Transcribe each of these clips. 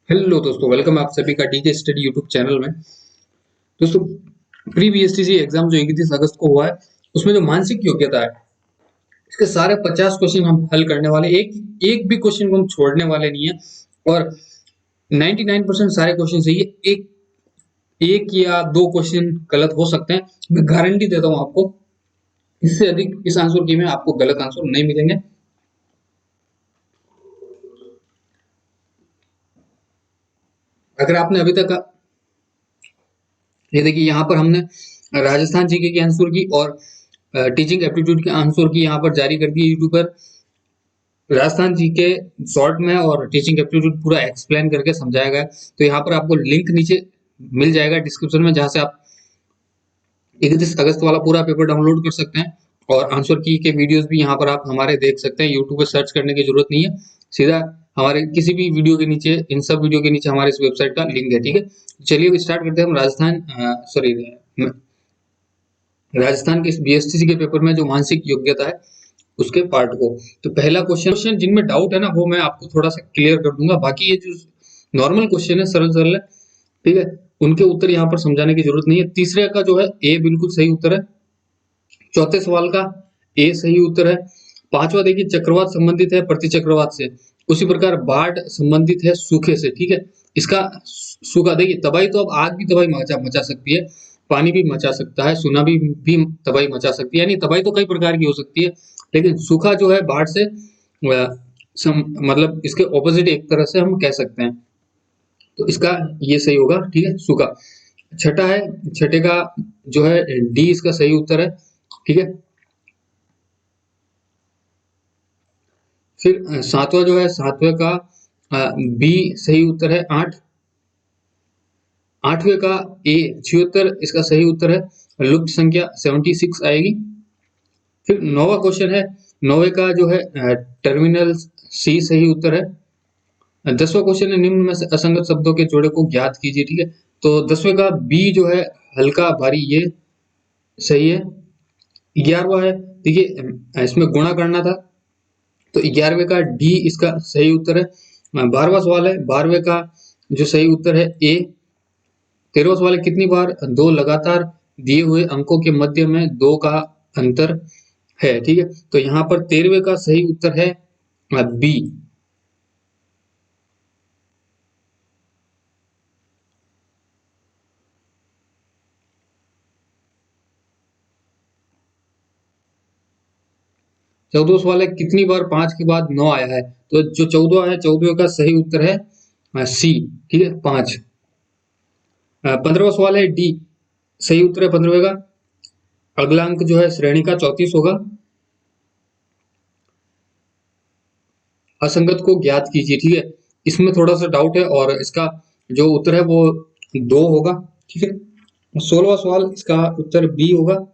Hello दोस्तों, welcome आप सभी का डीके स्टडी यूट्यूब चैनल में। दोस्तों, प्री बीएसटीसी एग्जाम जो 31 अगस्त को हुआ है, उसमें जो मानसिक योग्यता है, इसके सारे 50 क्वेश्चन हम हल करने वाले, एक एक भी क्वेश्चन को हम छोड़ने वाले नहीं है। और 99% सारे क्वेश्चन सही है। एक एक या दो क्वेश्चन गलत हो सकते हैं। मैं गारंटी देता हूँ आपको, इससे अधिक इस आंसर की में आपको गलत आंसर नहीं मिलेंगे। अगर आपने अभी तक, ये देखिए यहाँ पर हमने राजस्थान जीके की आंसर की और टीचिंग एप्टीट्यूड के आंसर की यहाँ पर जारी कर दी यूट्यूब पर। राजस्थान जी के शॉर्ट में और टीचिंग एप्टीट्यूड पूरा एक्सप्लेन करके समझाया गया है। तो यहाँ पर आपको लिंक नीचे मिल जाएगा डिस्क्रिप्शन में, जहाँ से आप 31 अगस्त वाला पूरा पेपर डाउनलोड कर सकते हैं। और आंसर की के वीडियोस भी यहाँ पर आप हमारे देख सकते हैं। यूट्यूब पे सर्च करने की जरूरत नहीं है, सीधा हमारे किसी भी वीडियो के नीचे, इन सब वीडियो के नीचे हमारे इस वेबसाइट का लिंक है। ठीक है, चलिए स्टार्ट करते हैं हम राजस्थान के इस बीएसटीसी के पेपर में जो मानसिक योग्यता है उसके पार्ट को। तो पहला क्वेश्चन जिनमें डाउट है ना, वो मैं आपको थोड़ा सा क्लियर कर दूंगा। बाकी ये जो नॉर्मल क्वेश्चन है, सरल सरल है, ठीक है, उनके उत्तर यहाँ पर समझाने की जरूरत नहीं है। तीसरे का जो है ए बिल्कुल सही उत्तर है। चौथे सवाल का ए सही उत्तर है। पांचवा देखिए, चक्रवात संबंधित है प्रतिचक्रवात से, उसी प्रकार बाढ़ संबंधित है सूखे से। ठीक है, इसका सूखा देखिए, तबाही तो अब आग भी तबाही मचा मचा सकती है, पानी भी मचा सकता है, सुनामी भी तबाही मचा सकती है, यानी तबाही तो कई प्रकार की हो सकती है। लेकिन सूखा जो है बाढ़ से मतलब इसके ऑपोजिट एक तरह से हम कह सकते हैं। तो इसका ये सही होगा। ठीक है, सूखा। छठा है, छठे का जो है डी इसका सही उत्तर है। ठीक है, फिर सातवां जो है, सातवें का बी सही उत्तर है। आठ, आठवें का ए 76 इसका सही उत्तर है। लुप्त संख्या 76 आएगी। फिर नौवा क्वेश्चन है, नौवे का जो है टर्मिनल सी सही उत्तर है। 10वां क्वेश्चन है, निम्न में से असंगत शब्दों के जोड़े को ज्ञात कीजिए। ठीक है, तो 10वें का बी जो है हल्का भारी, ये सही है। 11वां है, देखिए इसमें गुणा करना था, तो 11वें का डी इसका सही उत्तर है। 12वां सवाल है, 12वें का जो सही उत्तर है ए। 13वां सवाल है, कितनी बार दो लगातार दिए हुए अंकों के मध्य में दो का अंतर है। ठीक है, तो यहाँ पर 13वें का सही उत्तर है बी। चौदह सवाल है, कितनी बार 5 के बाद 9 आया है। तो जो 14 है, 14 का सही उत्तर है सी। ठीक है, 5। 15वां सवाल है डी, सही उत्तर है 15वें का। अगला अंक जो है श्रेणी का 34 होगा। असंगत को ज्ञात कीजिए। ठीक है, इसमें थोड़ा सा डाउट है और इसका जो उत्तर है वो 2 होगा। ठीक है, 16वां सवाल, इसका उत्तर बी होगा।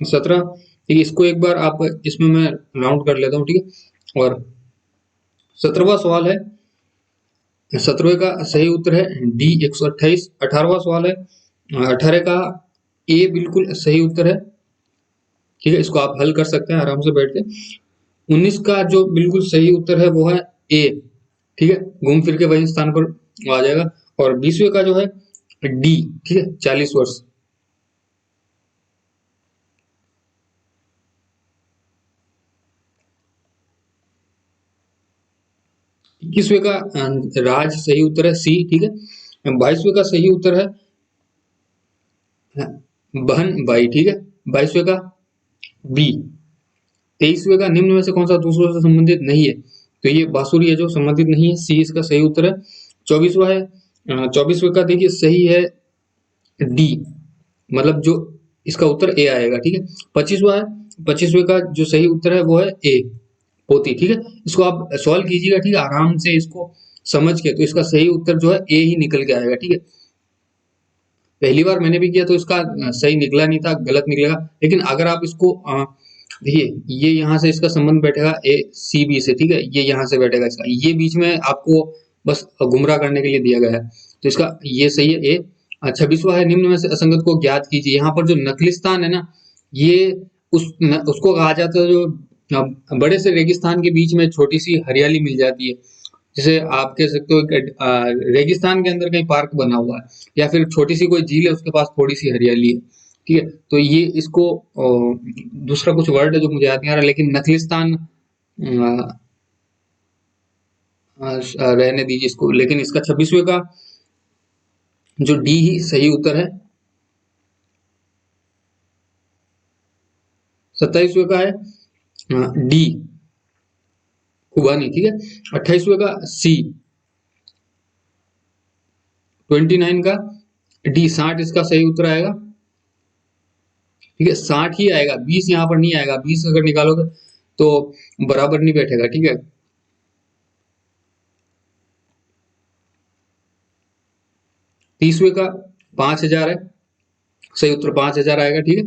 17, ठीक है, इसको एक बार आप इसमें मैं राउंड कर लेता हूँ। ठीक है, और 17वां सवाल है, 17वें का सही उत्तर है डी 128। 18वां सवाल है, 18 का ए बिल्कुल सही उत्तर है। ठीक है, इसको आप हल कर सकते हैं आराम से बैठ के। 19 का जो बिल्कुल सही उत्तर है वो है ए। ठीक है, घूम फिर के वही स्थान पर आ जाएगा। और 20वें का जो है डी। ठीक है, 40 वर्ष। 21वें का राज सही उत्तर है सी। ठीक है, 22वें का सही उत्तर है बहन बाई। ठीक है, 22वें का बी। 23वें का निम्न में से कौन सा दूसरों से संबंधित नहीं है। तो ये बांसुरी है जो संबंधित नहीं है, सी इसका सही उत्तर है। 24वां है, 24वें का देखिए सही है डी, मतलब जो इसका उत्तर ए आएगा। ठीक है, 25वां है, 25वें का जो सही उत्तर है वो है ए, पोती। ठीक है, इसको आप सॉल्व कीजिएगा, ठीक है, आराम से इसको समझ के, तो इसका सही उत्तर जो है ए ही निकल के आएगा। ठीक है, पहली बार मैंने भी किया तो इसका सही निकला नहीं था, गलत निकलेगा। लेकिन अगर आप इसको देखिए, ये यहाँ से इसका संबंध बैठेगा ए सी बी से। ठीक है, ये यहाँ से बैठेगा इसका, ये बीच में आपको बस गुमराह करने के लिए दिया गया है। तो इसका ये सही है ए। 26वां है, निम्न में से असंगत को ज्ञात कीजिए। यहाँ पर जो नखलिस्तान है ना, ये उसको कहा जाता है जो बड़े से रेगिस्तान के बीच में छोटी सी हरियाली मिल जाती है। जैसे आप कह सकते हो कि रेगिस्तान के अंदर कहीं पार्क बना हुआ है, या फिर छोटी सी कोई झील है उसके पास थोड़ी सी हरियाली है, ठीक है, तो ये इसको दूसरा कुछ वर्ड है जो मुझे याद नहीं आ रहा, लेकिन नखलिस्तान रहने दीजिए इसको, लेकिन इसका 26वें का जो डी ही सही उत्तर है। 27वें का है डी खुबानी, ठीक है। 28वें का सी। 29 का डी 60 इसका सही उत्तर आएगा, ठीक है, 60 ही आएगा, 20 यहाँ पर नहीं आएगा, 20 अगर निकालोगे तो बराबर नहीं बैठेगा, ठीक है। 30वें का 5000 है, सही उत्तर 5000 आएगा, ठीक है।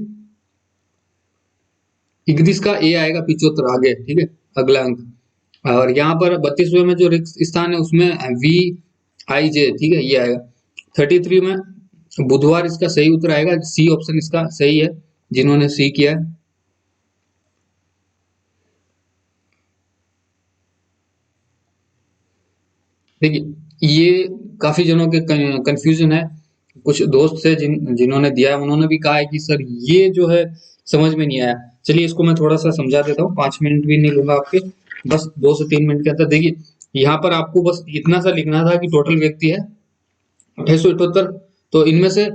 31 का ए आएगा, 75 आगे, ठीक है, अगला अंक। और यहाँ पर 32वें में जो रिक्त स्थान है उसमें वी आई जे, ठीक है, ये आएगा। 33 में बुधवार इसका सही उत्तर आएगा, सी ऑप्शन इसका सही है, जिन्होंने सी किया है। देखिए ये काफी जनों के कंफ्यूजन है, कुछ दोस्त से जिन्होंने दिया है उन्होंने भी कहा है कि सर ये जो है समझ में नहीं आया। चलिए इसको मैं थोड़ा सा समझा देता हूँ, 5 मिनट भी नहीं लूंगा आपके, बस 2 से 3 मिनट के अंदर। देखिए यहाँ पर आपको बस इतना सा लिखना था कि टोटल व्यक्ति है 2878, तो इनमें से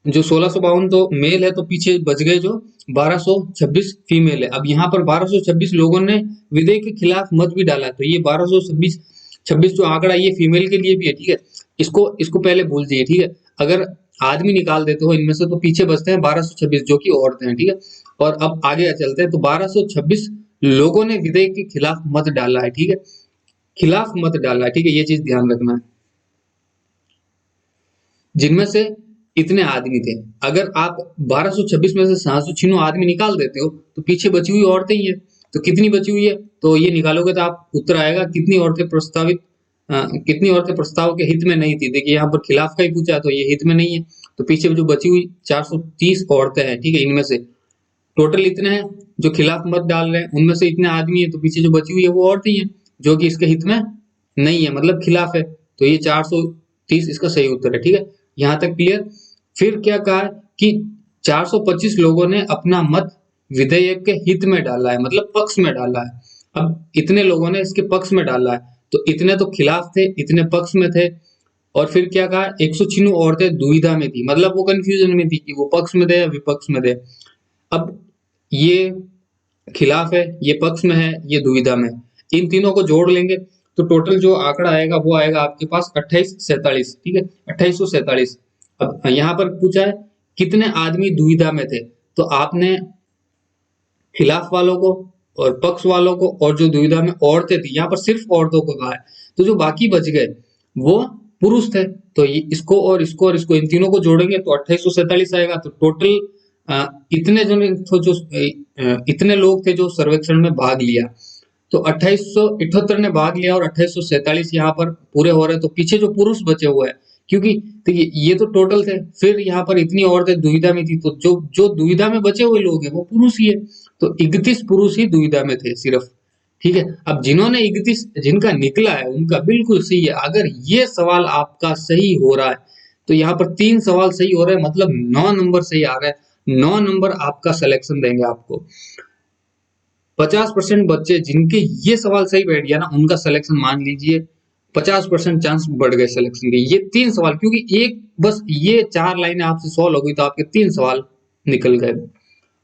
जो 1652 तो मेल है, तो पीछे बच गए जो 1226 फीमेल है। अब यहाँ पर 1226 लोगों ने विधेयक के खिलाफ मत भी डाला है, तो ये 1226 जो आंकड़ा ये फीमेल के लिए भी है, ठीक है। इसको इसको पहले भूल जाइए, ठीक है। अगर आदमी निकाल देते हो इनमें से तो पीछे बचते हैं 1226 जो कि औरतें हैं, ठीक है। और अब आगे चलते हैं, तो 1226 लोगों ने विधेयक के खिलाफ मत डाला है, ठीक है, खिलाफ मत डाला है, ठीक है, ये चीज ध्यान रखना है। जिनमें से इतने आदमी थे, अगर आप 1226 में से 796 आदमी निकाल देते हो तो पीछे बची हुई औरतें ही है, तो कितनी बची हुई है, तो ये निकालोगे तो आप उत्तर आएगा कितनी औरतें कितनी औरतें प्रस्ताव के हित में नहीं थी। देखिए यहाँ पर खिलाफ का ही पूछा है, तो ये हित में नहीं है, तो पीछे जो बची हुई 430 औरतें हैं, ठीक है, इनमें से टोटल इतने हैं जो खिलाफ मत डाल रहे हैं, उनमें से इतने आदमी है, तो पीछे जो बची हुई है वो औरतें ही है जो कि इसके हित में नहीं है, मतलब खिलाफ है, तो ये 430 इसका सही उत्तर है, ठीक है। यहाँ तक क्लियर। फिर क्या कहा कि 425 लोगों ने अपना मत विधेयक के हित में डाला है, मतलब पक्ष में डाला है। अब इतने लोगों ने इसके पक्ष में डाला है, तो इतने तो खिलाफ थे, इतने पक्ष में थे। और फिर क्या कहा, 196 औरतें दुविधा में थी, मतलब वो कंफ्यूजन में थी कि वो पक्ष में थे या विपक्ष में थे। अब ये खिलाफ है, ये पक्ष में है, ये दुविधा में, इन तीनों को जोड़ लेंगे तो टोटल जो आंकड़ा आएगा वो आएगा आपके पास 2847, ठीक है, 2847। अब यहाँ पर पूछा है कितने आदमी दुविधा में थे, तो आपने खिलाफ वालों को और पक्ष वालों को और जो दुविधा में औरतें थी, यहाँ पर सिर्फ औरतों को कहा है, तो जो बाकी बच गए वो पुरुष थे, तो ये इसको और इसको और इसको इन तीनों को जोड़ेंगे तो 2847 आएगा। तो टोटल इतने जने तो जो इतने लोग थे जो सर्वेक्षण में भाग लिया, तो 2878 ने भाग लिया और 2847 यहाँ पर पूरे हो रहे, तो पीछे जो पुरुष बचे हुए हैं, क्योंकि देखिए ये तो टोटल थे, फिर यहाँ पर इतनी औरतें दुविधा में थी, तो जो जो दुविधा में बचे हुए लोग हैं वो पुरुष ही है, तो 31 पुरुष ही दुविधा में थे सिर्फ, ठीक है। अब जिन्होंने 31 जिनका निकला है उनका बिल्कुल सही है। अगर ये सवाल आपका सही हो रहा है तो यहाँ पर 3 सवाल सही हो रहे हैं, मतलब 9 नंबर सही आ रहा है, 9 नंबर आपका सिलेक्शन देंगे आपको। 50% बच्चे जिनके ये सवाल सही बैठ गया ना, उनका सिलेक्शन मान लीजिए 50% चांस बढ़ गए सिलेक्शन के। ये 3 सवाल, क्योंकि एक बस ये 4 लाइनें आपसे सॉल्व हो गई तो आपके 3 सवाल निकल गए।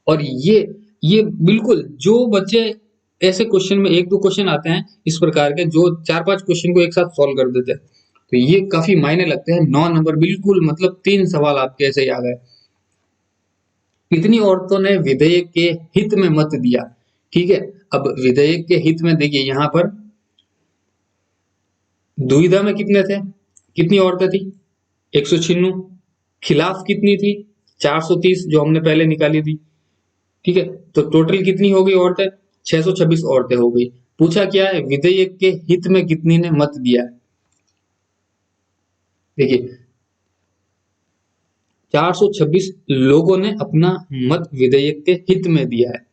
और ये बिल्कुल जो बच्चे ऐसे क्वेश्चन में 1-2 क्वेश्चन आते हैं इस प्रकार के जो 4-5 क्वेश्चन को एक साथ सॉल्व कर देते हैं, तो ये काफी मायने लगते हैं। 9 नंबर बिल्कुल, मतलब 3 सवाल आपके ऐसे ही आ गए। कितनी औरतों ने विधेयक के हित में मत दिया, ठीक है। अब विधेयक के हित में देखिए यहाँ पर दुविधा में कितने थे, कितनी औरतें थी 196, खिलाफ कितनी थी 430 जो हमने पहले निकाली थी, ठीक है। तो टोटल कितनी हो गई औरतें, 626 औरतें हो गई। पूछा क्या है, विधेयक के हित में कितनी ने मत दिया। देखिए 426 लोगों ने अपना मत विधेयक के हित में दिया है।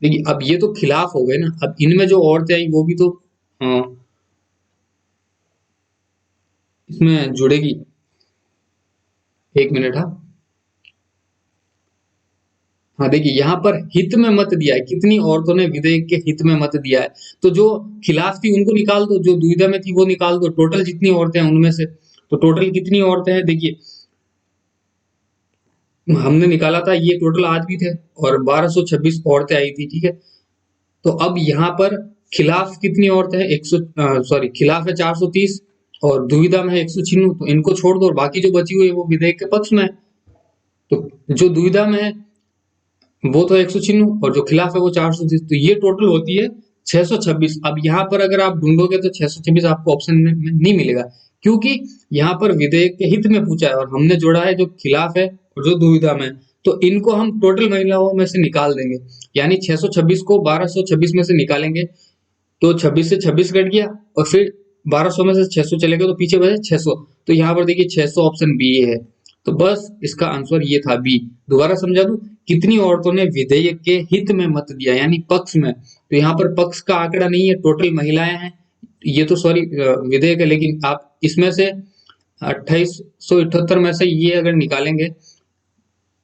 देखिए अब ये तो खिलाफ हो गए ना, अब इनमें जो औरतें आई वो भी तो इसमें जुड़ेगी। एक मिनट। हाँ देखिए, यहाँ पर हित में मत दिया है, कितनी औरतों ने विधेयक के हित में मत दिया है। तो जो खिलाफ थी उनको निकाल दो, जो दुविधा में थी वो निकाल दो, टोटल जितनी औरतें हैं उनमें से। तो टोटल कितनी औरतें हैं देखिए, हमने निकाला था, ये टोटल आदमी थे और 1226 औरतें आई थी, ठीक है। तो अब यहाँ पर खिलाफ कितनी औरतें हैं, 100 सॉरी, खिलाफ है 430 और दुविधा में है 196, तो इनको छोड़ दो और बाकी जो बची हुई है वो विधेयक के पक्ष में है। तो जो दुविधा में है वो तो 196 और जो खिलाफ है वो 430, तो ये टोटल होती है 626। अब यहाँ पर अगर आप ढूंढोगे तो 626 आपको ऑप्शन में नहीं मिलेगा, क्योंकि यहाँ पर विधेयक के हित में पूछा है और हमने जोड़ा है जो खिलाफ है और जो दुविधा में है। तो इनको हम टोटल महिलाओं में से निकाल देंगे, यानी 626 को 1226 में से निकालेंगे तो 26 से 26 कट गया और फिर 1200 में से 600 चले गए तो पीछे बचे 600। तो यहाँ पर देखिए 600 ऑप्शन बी है। तो बस इसका आंसर ये था बी। दोबारा समझा दूं, कितनी औरतों ने विधेयक के हित में मत दिया यानी पक्ष में, तो यहाँ पर पक्ष का आंकड़ा नहीं है, टोटल महिलाएं हैं। ये तो सॉरी विधेयक है, लेकिन आप इसमें से 2878 में से ये अगर निकालेंगे,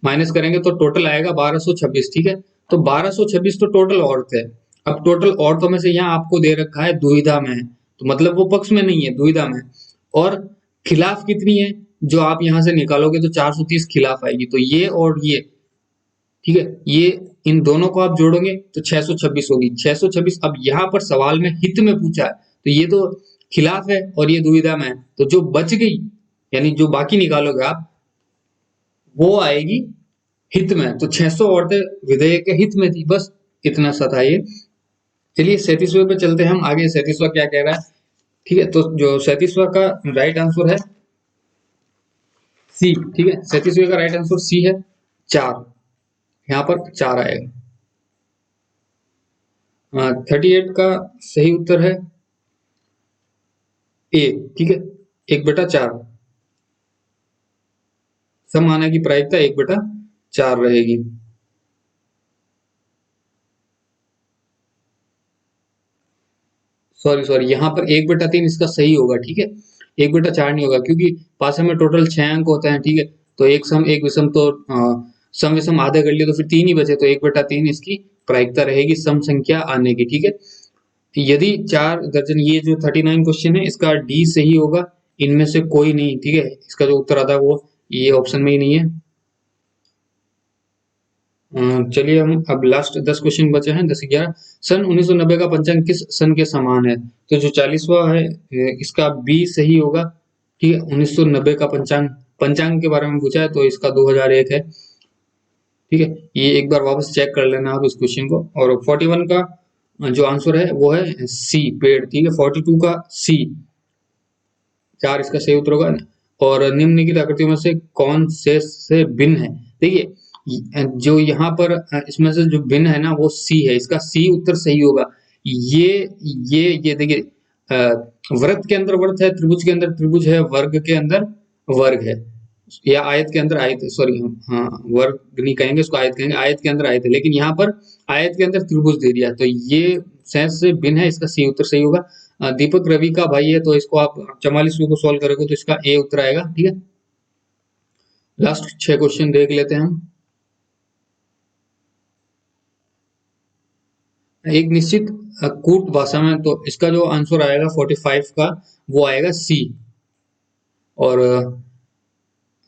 माइनस करेंगे तो टोटल आएगा 1226, ठीक है। तो 1226 तो टोटल औरत है। अब टोटल औरतों में से यहाँ आपको दे रखा है दुविधा में है, तो मतलब वो पक्ष में नहीं है, दुविधा में है। और खिलाफ कितनी है, जो आप यहाँ से निकालोगे तो 430 खिलाफ आएगी, तो ये और ये, ठीक है, ये इन दोनों को आप जोड़ोगे तो 626 होगी। 626, अब यहाँ पर सवाल में हित में पूछा है, तो ये तो खिलाफ है और ये दुविधा में है, तो जो बच गई यानी जो बाकी निकालोगे आप वो आएगी हित में। तो 600 औरतें विधेयक के हित में थी, बस इतना सा था ये। चलिए 37वें पे चलते हैं हम आगे, 37वां क्या कह रहा है, ठीक है। तो जो 37वां का राइट आंसर है सी, ठीक है। 37वें का राइट आंसर सी है, 4, यहाँ पर 4 आएगा। 38 का सही उत्तर है ए, ठीक है, 1/4। सम आने की प्रायिकता 1/4 रहेगी। सॉरी सॉरी, यहाँ पर 1/3 इसका सही होगा, ठीक है। 1/4 नहीं होगा, क्योंकि पासे में टोटल 6 अंक होते हैं, ठीक है। तो एक सम एक विषम, तो सम विषम आधे कर लिए तो फिर 3 ही बचे, तो 1/3 इसकी प्रायिकता रहेगी सम संख्या आने की, ठीक है। यदि 4 दर्जन, ये जो 39 क्वेश्चन है इसका डी सही होगा, इनमें से कोई नहीं, ठीक है। इसका जो उत्तर आता है वो ये ऑप्शन में ही नहीं है। चलिए हम अब लास्ट 10 क्वेश्चन बचे हैं, 10-11। सन 1990 का पंचांग किस सन के समान है, तो जो 40वां है इसका बी सही होगा, ठीक है। 1990 का पंचांग, पंचांग के बारे में पूछा है तो इसका 2001 है, ठीक है। ये एक बार वापस चेक कर लेना आप इस क्वेश्चन को। और 41 का जो आंसर है वो है सी, पेड़, ठीक है। 42 का सी, 4 इसका सही उत्तर होगा। और निम्नलिखित आकृतियों में से कौन से भिन्न है, देखिए जो यहाँ पर इसमें से जो भिन्न है ना वो सी है, इसका सी उत्तर सही होगा। ये देखिए, वृत्त के अंदर वृत्त है, त्रिभुज के अंदर त्रिभुज है, वर्ग के अंदर वर्ग है, या आयत के अंदर आयत, सॉरी हाँ, वर्ग नहीं कहेंगे इसको, आयत कहेंगे, आयत के अंदर आयत है, लेकिन यहाँ पर आयत के अंदर त्रिभुज दे दिया, तो ये सेंस से भिन्न है, इसका सी उत्तर सही होगा। दीपक रवि का भाई है, तो इसको आप 44 को सॉल्व करोगे तो इसका ए उत्तर आएगा, ठीक है। लास्ट 6 क्वेश्चन देख लेते हैं हम। एक निश्चित कूट भाषा में, तो इसका जो आंसर आएगा 45 का वो आएगा सी, और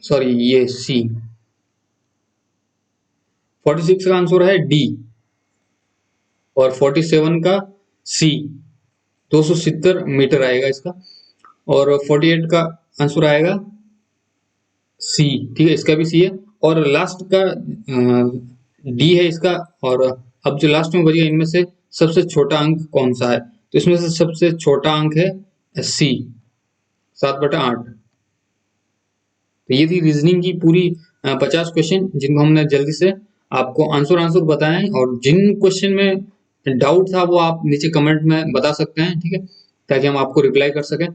सॉरी ये सी। 46 का आंसर है डी, और 47 का सी, 270 मीटर आएगा इसका। और 48 का आंसर आएगा सी, ठीक है, इसका भी सी है। और लास्ट का डी है इसका। और अब जो लास्ट में बचेगा इनमें से सबसे छोटा अंक कौन सा है, तो इसमें से सबसे छोटा अंक है सी, 7/8। तो ये थी रीजनिंग की पूरी 50 क्वेश्चन, जिनको हमने जल्दी से आपको आंसर बताए। और जिन क्वेश्चन में डाउट था वो आप नीचे कमेंट में बता सकते हैं, ठीक है, ताकि हम आपको रिप्लाई कर सकें।